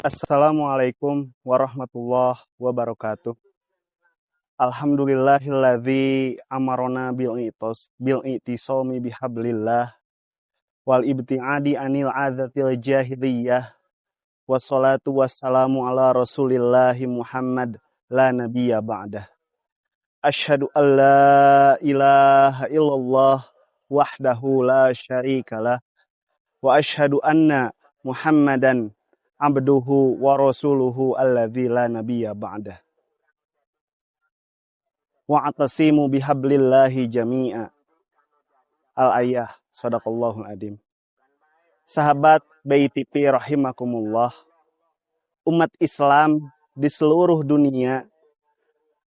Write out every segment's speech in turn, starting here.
Assalamualaikum warahmatullahi wabarakatuh. Alhamdulillahilladzi amarona bil i'tisami bihablillah wal ibtiadi anil adzatil jahiliyah wassalatu wassalamu ala rasulillahi Muhammad la nabiyya ba'dah. Asyhadu an la ilaha illallah wahdahu la syarikalah wa asyhadu anna Muhammadan abduhu wa rasuluhu alladzi la nabiyya ba'dah. Wa'tasimu bihablillahi jami'a. Al-ayah, sadaqallahul adim. Sahabat BITP rahimakumullah, umat Islam di seluruh dunia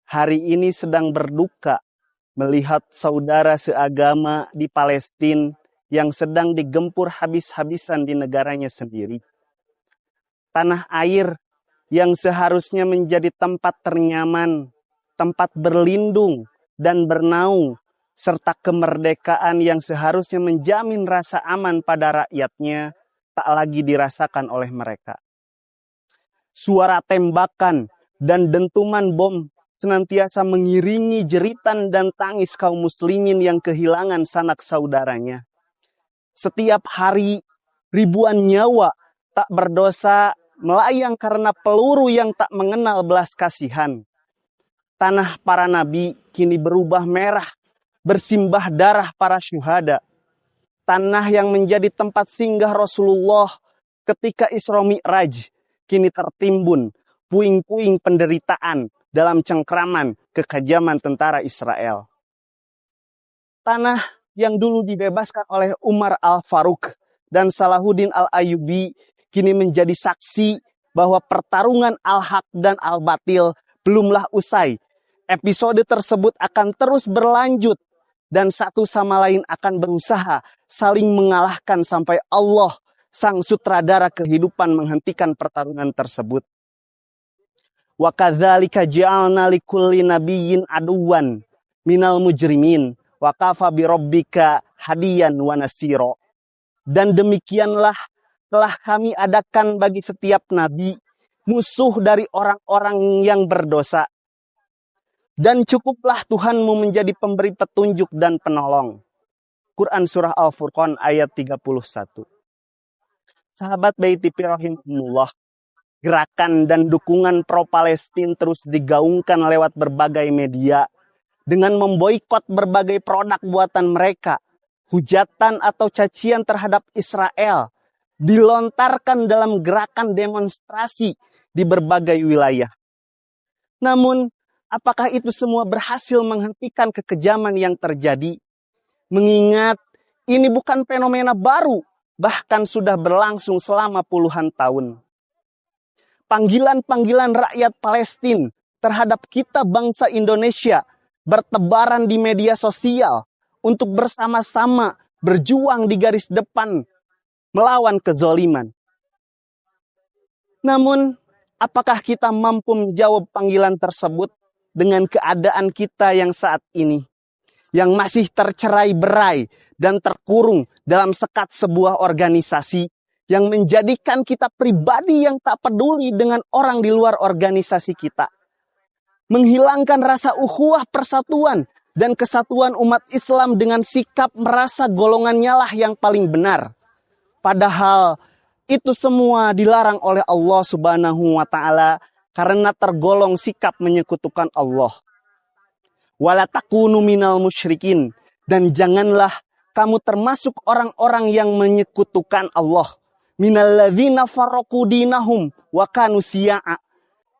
hari ini sedang berduka melihat saudara seagama di Palestina yang sedang digempur habis-habisan di negaranya sendiri. Tanah air yang seharusnya menjadi tempat ternyaman, tempat berlindung dan bernaung, serta kemerdekaan yang seharusnya menjamin rasa aman pada rakyatnya, tak lagi dirasakan oleh mereka. Suara tembakan dan dentuman bom senantiasa mengiringi jeritan dan tangis kaum muslimin yang kehilangan sanak saudaranya. Setiap hari, ribuan nyawa tak berdosa melayang karena peluru yang tak mengenal belas kasihan. Tanah para nabi kini berubah merah, bersimbah darah para syuhada. Tanah yang menjadi tempat singgah Rasulullah ketika Isra Mi'raj kini tertimbun puing-puing penderitaan dalam cengkraman kekejaman tentara Israel. Tanah yang dulu dibebaskan oleh Umar Al-Faruq dan Salahuddin Al-Ayyubi kini menjadi saksi bahwa pertarungan al-haq dan al-batil belumlah usai. Episode tersebut akan terus berlanjut dan satu sama lain akan berusaha saling mengalahkan sampai Allah, sang sutradara kehidupan, menghentikan pertarungan tersebut. Wa kadzalika ja'alna likulli nabiyyin aduwan minal mujrimin wa kafa birabbika hadiyan wa nasira. Dan demikianlah telah kami adakan bagi setiap nabi musuh dari orang-orang yang berdosa. Dan cukuplah Tuhanmu menjadi pemberi petunjuk dan penolong. Quran Surah Al-Furqan ayat 31. Sahabat BITP rahimahumullah, gerakan dan dukungan pro-Palestina terus digaungkan lewat berbagai media dengan memboikot berbagai produk buatan mereka. Hujatan atau cacian terhadap Israel dilontarkan dalam gerakan demonstrasi di berbagai wilayah. Namun, apakah itu semua berhasil menghentikan kekejaman yang terjadi? Mengingat ini bukan fenomena baru, bahkan sudah berlangsung selama puluhan tahun. Panggilan-panggilan rakyat Palestina terhadap kita bangsa Indonesia bertebaran di media sosial untuk bersama-sama berjuang di garis depan melawan kezaliman. Namun, apakah kita mampu menjawab panggilan tersebut dengan keadaan kita yang saat ini, yang masih tercerai-berai dan terkurung dalam sekat sebuah organisasi yang menjadikan kita pribadi yang tak peduli dengan orang di luar organisasi kita, menghilangkan rasa ukhuwah persatuan dan kesatuan umat Islam dengan sikap merasa golongannya lah yang paling benar. Padahal itu semua dilarang oleh Allah Subhanahu wa Ta'ala karena tergolong sikap menyekutukan Allah. Wala takunu minal musyrikin, dan janganlah kamu termasuk orang-orang yang menyekutukan Allah. Minal ladzina farraqu dinahum wa kanu syi'a,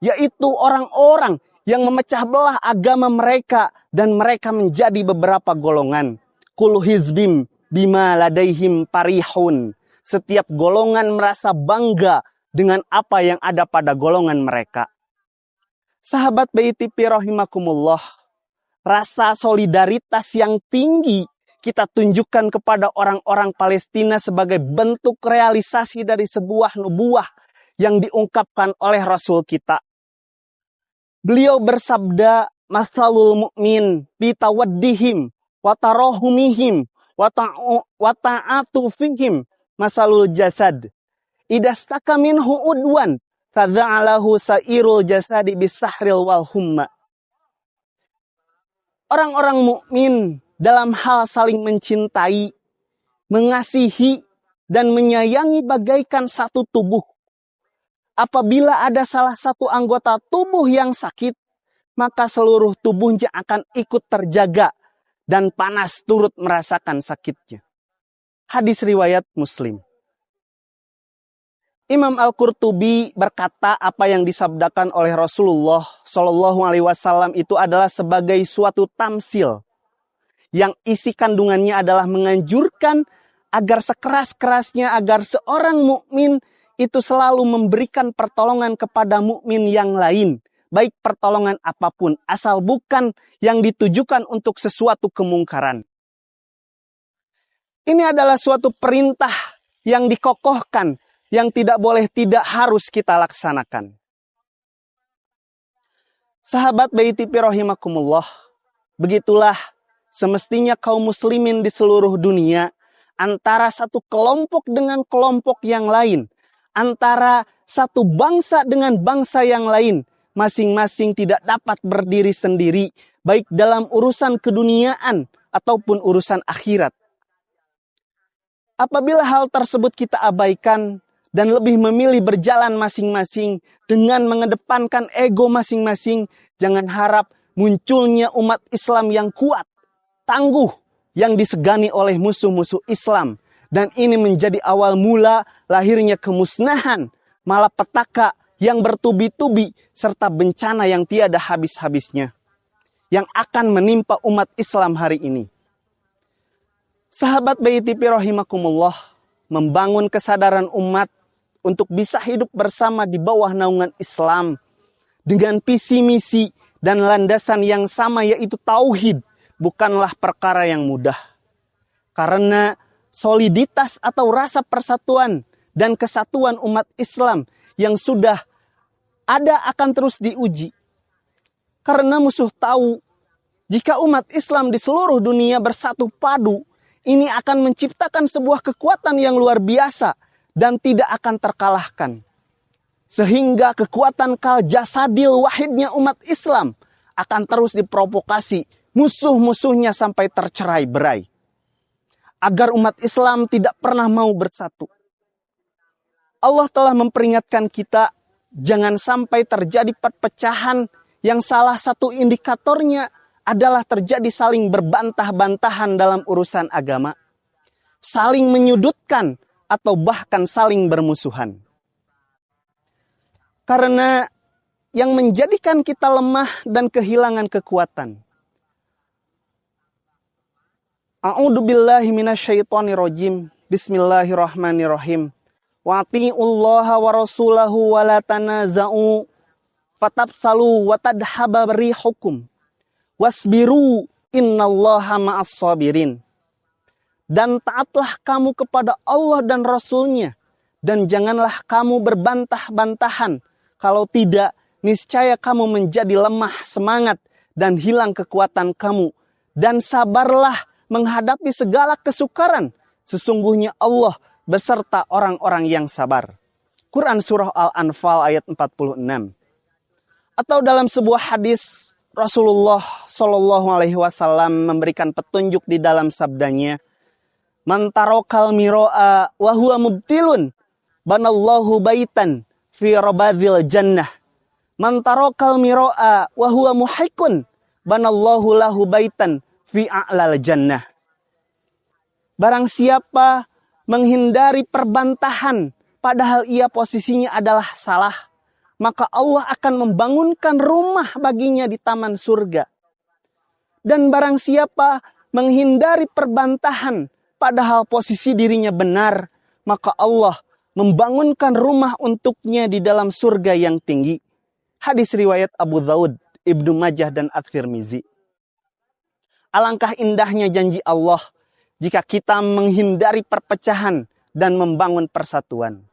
yaitu orang-orang yang memecah belah agama mereka dan mereka menjadi beberapa golongan. Kul hizbim bima ladaihim parihun. Setiap golongan merasa bangga dengan apa yang ada pada golongan mereka. Sahabat BITP rahimakumullah, rasa solidaritas yang tinggi kita tunjukkan kepada orang-orang Palestina sebagai bentuk realisasi dari sebuah nubuah yang diungkapkan oleh Rasul kita. Beliau bersabda, "Matsalul mu'min bi tawaddihim wa tarahumihim wa ta'atufihim masalul jasad. Idastaka minhu udwan tadza'alahu sairul jasadi bisahril wal humma. Orang-orang mukmin dalam hal saling mencintai, mengasihi, dan menyayangi bagaikan satu tubuh. Apabila ada salah satu anggota tubuh yang sakit, maka seluruh tubuhnya akan ikut terjaga dan panas turut merasakan sakitnya. Hadis riwayat Muslim. Imam Al-Qurtubi berkata apa yang disabdakan oleh Rasulullah Shallallahu Alaihi Wasallam itu adalah sebagai suatu tamsil yang isi kandungannya adalah menganjurkan agar sekeras-kerasnya agar seorang mukmin itu selalu memberikan pertolongan kepada mukmin yang lain, baik pertolongan apapun, asal bukan yang ditujukan untuk sesuatu kemungkaran. Ini adalah suatu perintah yang dikokohkan, yang tidak boleh, tidak harus kita laksanakan. Sahabat Baiti rahimakumullah, begitulah semestinya kaum muslimin di seluruh dunia, antara satu kelompok dengan kelompok yang lain, antara satu bangsa dengan bangsa yang lain, masing-masing tidak dapat berdiri sendiri, baik dalam urusan keduniaan ataupun urusan akhirat. Apabila hal tersebut kita abaikan dan lebih memilih berjalan masing-masing dengan mengedepankan ego masing-masing, jangan harap munculnya umat Islam yang kuat, tangguh, yang disegani oleh musuh-musuh Islam. Dan ini menjadi awal mula lahirnya kemusnahan, malapetaka yang bertubi-tubi, serta bencana yang tiada habis-habisnya, yang akan menimpa umat Islam hari ini. Sahabat Baiti rahimakumullah, membangun kesadaran umat untuk bisa hidup bersama di bawah naungan Islam dengan visi misi dan landasan yang sama, yaitu tauhid, bukanlah perkara yang mudah. Karena soliditas atau rasa persatuan dan kesatuan umat Islam yang sudah ada akan terus diuji. Karena musuh tahu jika umat Islam di seluruh dunia bersatu padu, ini akan menciptakan sebuah kekuatan yang luar biasa dan tidak akan terkalahkan. Sehingga kekuatan kal jasadil wahidnya umat Islam akan terus diprovokasi musuh-musuhnya sampai tercerai-berai. Agar umat Islam tidak pernah mau bersatu. Allah telah memperingatkan kita, jangan sampai terjadi perpecahan yang salah satu indikatornya adalah terjadi saling berbantah-bantahan dalam urusan agama, saling menyudutkan, atau bahkan saling bermusuhan. Karena yang menjadikan kita lemah dan kehilangan kekuatan. A'udzubillahi minasyaitonirrajim. Bismillahirrahmanirrahim. Wa ati'ullaha wa rasulahu wa la tanaza'u fatafsalu wa tadhaba rihukum. Wasbiru innallaha ma'as sabirin. Dan taatlah kamu kepada Allah dan Rasul-Nya, dan janganlah kamu berbantah-bantahan. Kalau tidak, niscaya kamu menjadi lemah semangat dan hilang kekuatan kamu. Dan sabarlah menghadapi segala kesukaran. Sesungguhnya Allah beserta orang-orang yang sabar. Quran Surah Al-Anfal ayat 46. Atau dalam sebuah hadis, Rasulullah Shallallahu Alaihi Wasallam memberikan petunjuk di dalam sabdanya, Man tarokal miro'a wa huwa mubtilun banallahu baitan fi rabadil jannah. Man tarokal miro'a wa huwa muhaikun banallahu lahu baitan fi a'lal jannah. Barang siapa menghindari perbantahan padahal ia posisinya adalah salah, maka Allah akan membangunkan rumah baginya di taman surga. Dan barang siapa menghindari perbantahan padahal posisi dirinya benar, maka Allah membangunkan rumah untuknya di dalam surga yang tinggi. Hadis riwayat Abu Daud, Ibnu Majah, dan At-Tirmizi. Alangkah indahnya janji Allah jika kita menghindari perpecahan dan membangun persatuan.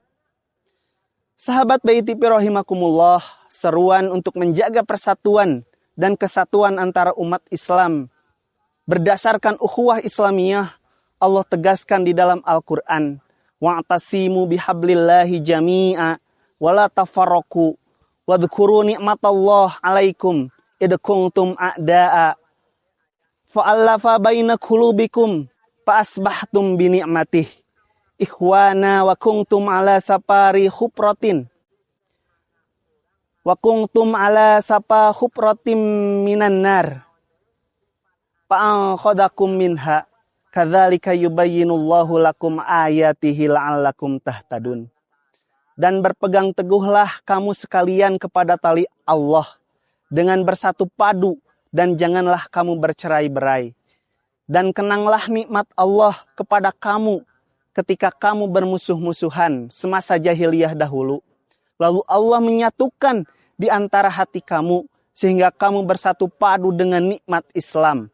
Sahabat Baiti rahimakumullah, seruan untuk menjaga persatuan dan kesatuan antara umat Islam berdasarkan ukhuwah Islamiyah, Allah tegaskan di dalam Al-Quran, wa'tasimu bihablillahi jami'a wala tafarraqu wadhkuru ni'matallah 'alaikum id kuntum a'da'a fa'alafa baina qulubikum fa asbahtum bi ni'matih ikhwana wa kuntum ala sapari khufratin wa kuntum ala sapa khufratim minan nar fa'anqadakum minha kadzalika yubayyinullahu lakum ayatihi la'allakum tahtadun. Dan berpegang teguhlah kamu sekalian kepada tali Allah dengan bersatu padu dan janganlah kamu bercerai-berai. Dan kenanglah nikmat Allah kepada kamu ketika kamu bermusuh-musuhan semasa jahiliyah dahulu. Lalu Allah menyatukan di antara hati kamu sehingga kamu bersatu padu dengan nikmat Islam.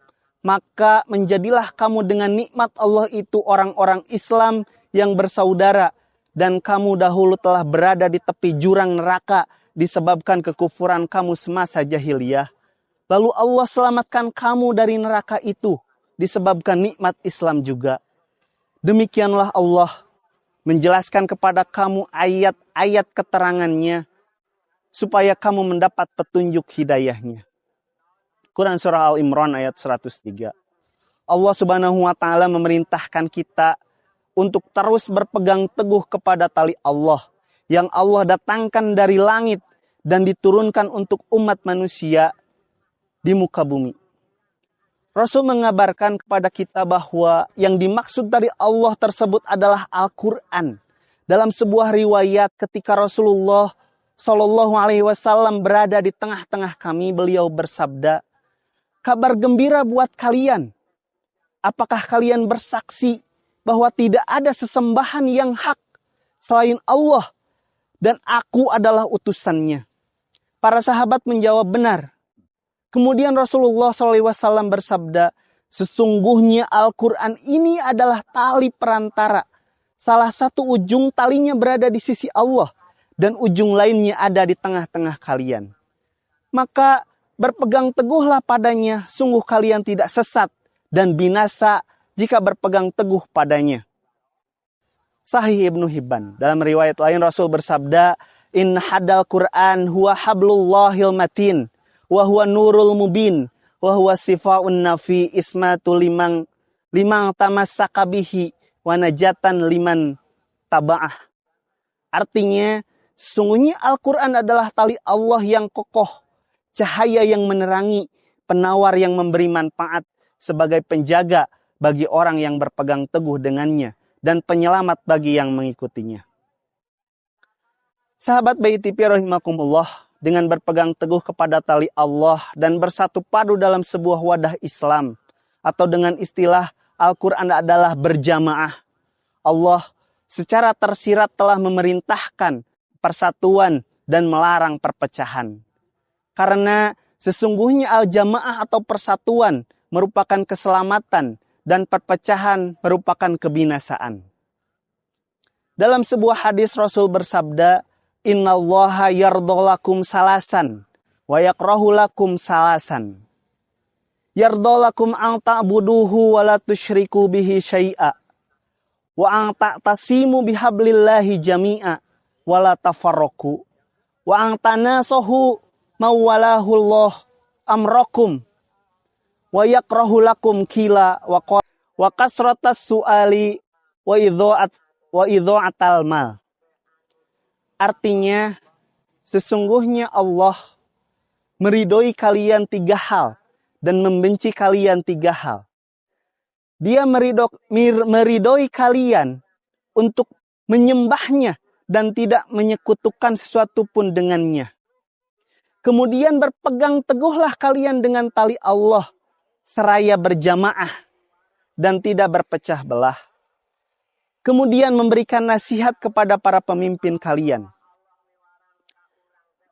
Maka menjadilah kamu dengan nikmat Allah itu orang-orang Islam yang bersaudara. Dan kamu dahulu telah berada di tepi jurang neraka disebabkan kekufuran kamu semasa jahiliyah. Lalu Allah selamatkan kamu dari neraka itu disebabkan nikmat Islam juga. Demikianlah Allah menjelaskan kepada kamu ayat-ayat keterangannya supaya kamu mendapat petunjuk hidayahnya. Quran Surah Al-Imran ayat 103. Allah Subhanahu wa Ta'ala memerintahkan kita untuk terus berpegang teguh kepada tali Allah yang Allah datangkan dari langit dan diturunkan untuk umat manusia di muka bumi. Rasul mengabarkan kepada kita bahwa yang dimaksud dari Allah tersebut adalah Al-Quran. Dalam sebuah riwayat ketika Rasulullah Shallallahu Alaihi Wasallam berada di tengah-tengah kami, beliau bersabda, "Kabar gembira buat kalian. Apakah kalian bersaksi bahwa tidak ada sesembahan yang hak selain Allah dan aku adalah utusannya?" Para sahabat menjawab benar. Kemudian Rasulullah SAW bersabda, "Sesungguhnya Al-Quran ini adalah tali perantara. Salah satu ujung talinya berada di sisi Allah dan ujung lainnya ada di tengah-tengah kalian. Maka berpegang teguhlah padanya, sungguh kalian tidak sesat dan binasa jika berpegang teguh padanya." Sahih Ibnu Hibban. Dalam riwayat lain Rasul bersabda, "In hadal Quran huwa hablullahil matin, wa huwa nurul mubin, wa huwa sifaun nafi ismatul limang tamassaka bihi wa najatan liman taba'ah." Artinya, sesungguhnya Al-Quran adalah tali Allah yang kokoh, cahaya yang menerangi, penawar yang memberi manfaat sebagai penjaga bagi orang yang berpegang teguh dengannya dan penyelamat bagi yang mengikutinya. Sahabat Bayi TV rahimakumullah, dengan berpegang teguh kepada tali Allah dan bersatu padu dalam sebuah wadah Islam atau dengan istilah Al-Quran adalah berjamaah, Allah secara tersirat telah memerintahkan persatuan dan melarang perpecahan. Karena sesungguhnya al-jamaah atau persatuan merupakan keselamatan dan perpecahan merupakan kebinasaan. Dalam sebuah hadis Rasul bersabda, "Innallaha yardolakum salasan, wa yakrahu lakum salasan. Yardolakum an ta'buduhu wa la tusyriku bihi syai'a, wa an ta'tasimu bihablillahi jami'a, wa la tafarraqu, wa an tanasahu mawwalahullah amrakum, wa yakrahu lakum kila wa kasratas su'ali wa idha'atal mal." Artinya, sesungguhnya Allah meridhoi kalian 3 hal dan membenci kalian 3 hal. Dia meridhoi kalian untuk menyembahnya dan tidak menyekutukan sesuatu pun dengannya. Kemudian berpegang teguhlah kalian dengan tali Allah seraya berjamaah dan tidak berpecah belah. Kemudian memberikan nasihat kepada para pemimpin kalian.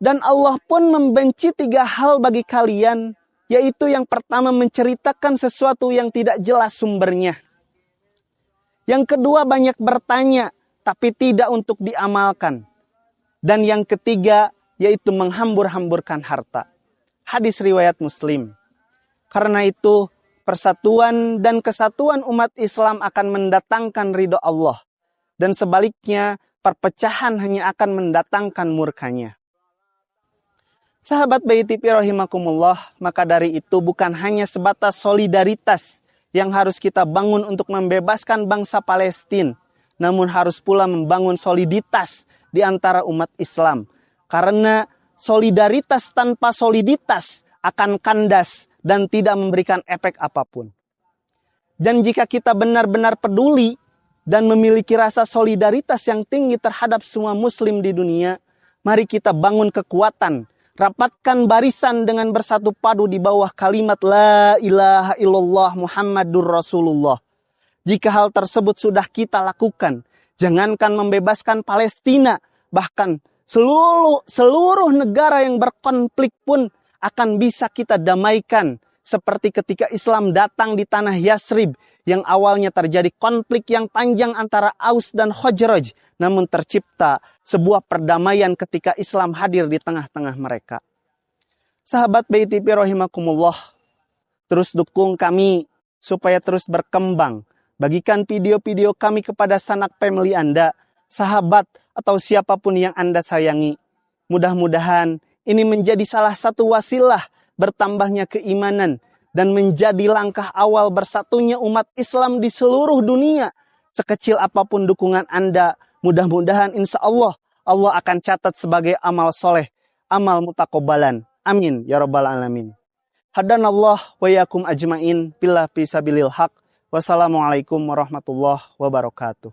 Dan Allah pun membenci 3 hal bagi kalian, yaitu yang pertama menceritakan sesuatu yang tidak jelas sumbernya. Yang kedua banyak bertanya, tapi tidak untuk diamalkan. Dan yang ketiga yaitu menghambur-hamburkan harta. Hadis riwayat Muslim. Karena itu, persatuan dan kesatuan umat Islam akan mendatangkan ridho Allah. Dan sebaliknya, perpecahan hanya akan mendatangkan murkanya. Sahabat Baiti rahimakumullah, maka dari itu bukan hanya sebatas solidaritas yang harus kita bangun untuk membebaskan bangsa Palestina, namun harus pula membangun soliditas di antara umat Islam. Karena solidaritas tanpa soliditas akan kandas dan tidak memberikan efek apapun. Dan jika kita benar-benar peduli dan memiliki rasa solidaritas yang tinggi terhadap semua muslim di dunia, mari kita bangun kekuatan, rapatkan barisan dengan bersatu padu di bawah kalimat La ilaha illallah Muhammadur Rasulullah. Jika hal tersebut sudah kita lakukan, jangankan membebaskan Palestina, bahkan seluruh negara yang berkonflik pun akan bisa kita damaikan. Seperti ketika Islam datang di tanah Yasrib, yang awalnya terjadi konflik yang panjang antara Aus dan Khazraj, namun tercipta sebuah perdamaian ketika Islam hadir di tengah-tengah mereka. Sahabat Baiti rahimakumullah, terus dukung kami supaya terus berkembang. Bagikan video-video kami kepada sanak family Anda, sahabat atau siapapun yang Anda sayangi. Mudah-mudahan ini menjadi salah satu wasilah bertambahnya keimanan dan menjadi langkah awal bersatunya umat Islam di seluruh dunia. Sekecil apapun dukungan Anda, mudah-mudahan insya Allah akan catat sebagai amal soleh, amal mutaqabbalan. Amin ya rabbal alamin. Hadanallah wa yakum ajmain billah fisabilil haq. Wassalamualaikum warahmatullahi wabarakatuh.